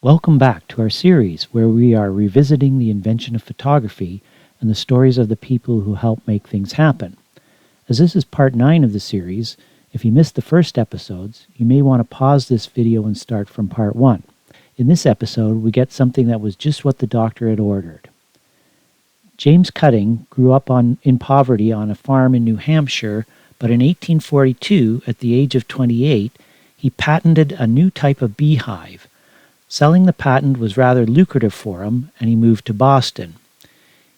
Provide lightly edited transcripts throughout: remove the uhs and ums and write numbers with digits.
Welcome back to our series where we are revisiting the invention of photography and the stories of the people who help make things happen. As this is part 9 of the series, if you missed the first episodes, you may want to pause this video and start from part 1. In this episode, we get something that was just what the doctor had ordered. James Cutting grew up in poverty on a farm in New Hampshire, but in 1842, at the age of 28, he patented a new type of beehive. Selling the patent was rather lucrative for him, and he moved to Boston.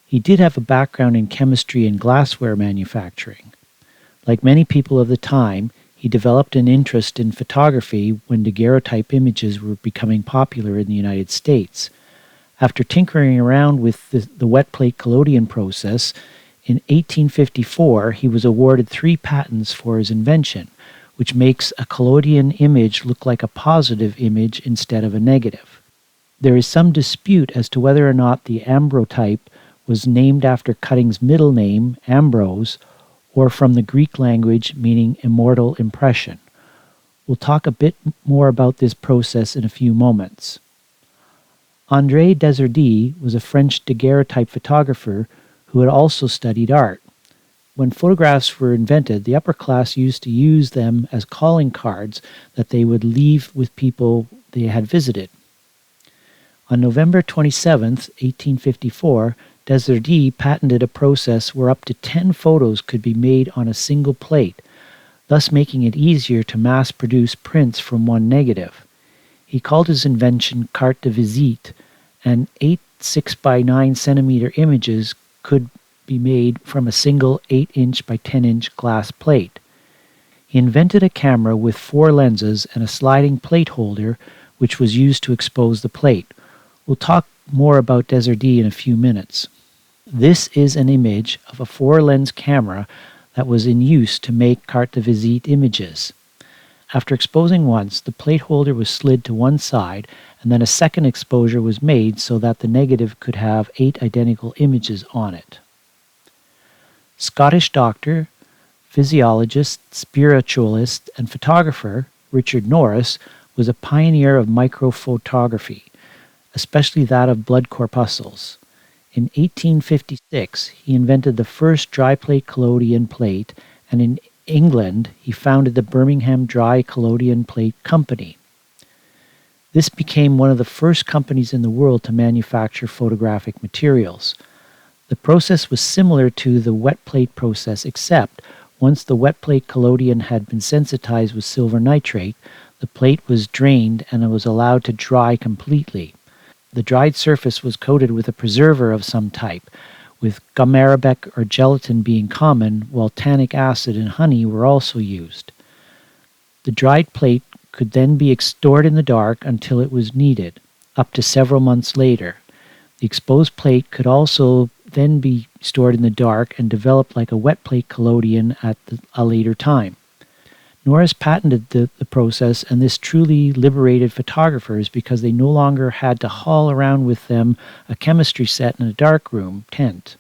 He did have a background in chemistry and glassware manufacturing. Like many people of the time, he developed an interest in photography when daguerreotype images were becoming popular in the United States. After tinkering around with the wet plate collodion process, in 1854 he was awarded 3 patents for his invention, which makes a collodion image look like a positive image instead of a negative. There is some dispute as to whether or not the ambrotype was named after Cutting's middle name, Ambrose, or from the Greek language meaning immortal impression. We'll talk a bit more about this process in a few moments. André Desardi was a French daguerreotype photographer who had also studied art. When photographs were invented, the upper class used to use them as calling cards that they would leave with people they had visited. On November 27, 1854, Desardi patented a process where up to 10 photos could be made on a single plate, thus making it easier to mass-produce prints from one negative. He called his invention carte de visite, and 8 6 by 9 centimeter images could be made from a single 8-inch by 10-inch glass plate. He invented a camera with 4 lenses and a sliding plate holder which was used to expose the plate. We'll talk more about Desardi in a few minutes. This is an image of a 4-lens camera that was in use to make carte de visite images. After exposing once, the plate holder was slid to one side, and then a second exposure was made so that the negative could have 8 identical images on it. Scottish doctor, physiologist, spiritualist, and photographer Richard Norris was a pioneer of microphotography, especially that of blood corpuscles. In 1856, he invented the first dry plate collodion plate, and in England, he founded the Birmingham Dry Collodion Plate Company. This became one of the first companies in the world to manufacture photographic materials. The process was similar to the wet plate process, except once the wet plate collodion had been sensitized with silver nitrate, the plate was drained and it was allowed to dry completely. The dried surface was coated with a preserver of some type, with gum arabic or gelatin being common, while tannic acid and honey were also used. The dried plate could then be stored in the dark until it was needed, up to several months later. The exposed plate could also then be stored in the dark and develop like a wet plate collodion at a later time. Norris patented the process, and this truly liberated photographers because they no longer had to haul around with them a chemistry set in a darkroom tent.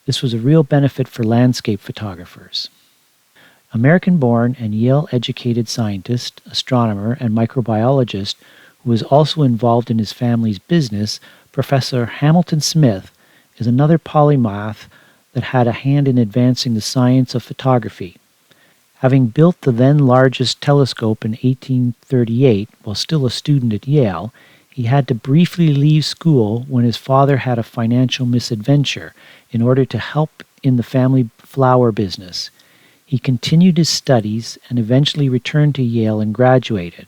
This was a real benefit for landscape photographers. American-born and Yale-educated scientist, astronomer, and microbiologist who was also involved in his family's business, Professor Hamilton Smith is another polymath that had a hand in advancing the science of photography. Having built the then largest telescope in 1838 while still a student at Yale, he had to briefly leave school when his father had a financial misadventure in order to help in the family flower business. He continued his studies and eventually returned to Yale and graduated.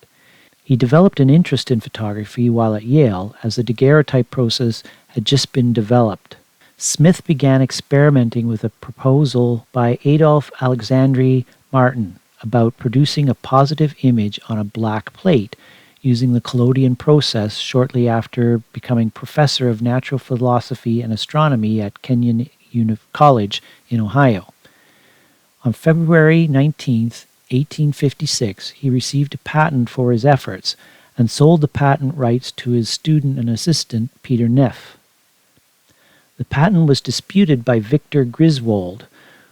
He developed an interest in photography while at Yale as the daguerreotype process had just been developed. Smith began experimenting with a proposal by Adolphe Alexandre Martin about producing a positive image on a black plate using the collodion process shortly after becoming professor of natural philosophy and astronomy at Kenyon College in Ohio. On February 19, 1856, he received a patent for his efforts and sold the patent rights to his student and assistant, Peter Neff. The patent was disputed by Victor Griswold,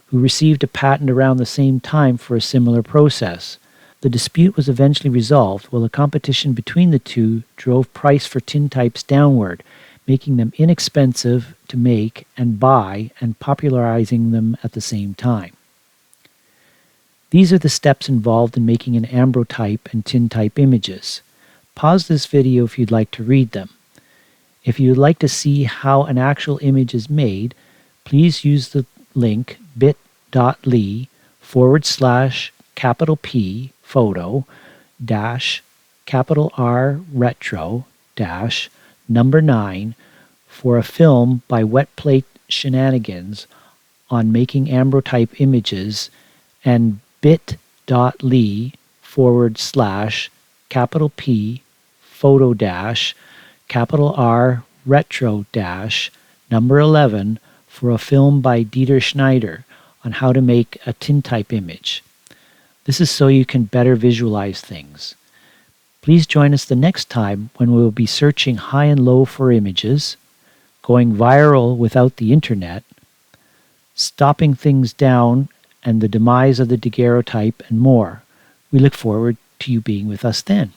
who received a patent around the same time for a similar process. The dispute was eventually resolved, while a competition between the two drove price for tintypes downward, making them inexpensive to make and buy and popularizing them at the same time. These are the steps involved in making an ambrotype and tintype images. Pause this video if you'd like to read them. If you'd like to see how an actual image is made, please use the link bit.ly/P photo -R retro -9 for a film by Wet Plate Shenanigans on making ambrotype images, and bit.ly/P photo -R retro -11 for a film by Dieter Schneider on how to make a tintype image. This is so you can better visualize things. Please join us the next time when we will be searching high and low for images, going viral without the internet, stopping things down and the demise of the daguerreotype, and more. We look forward to you being with us then.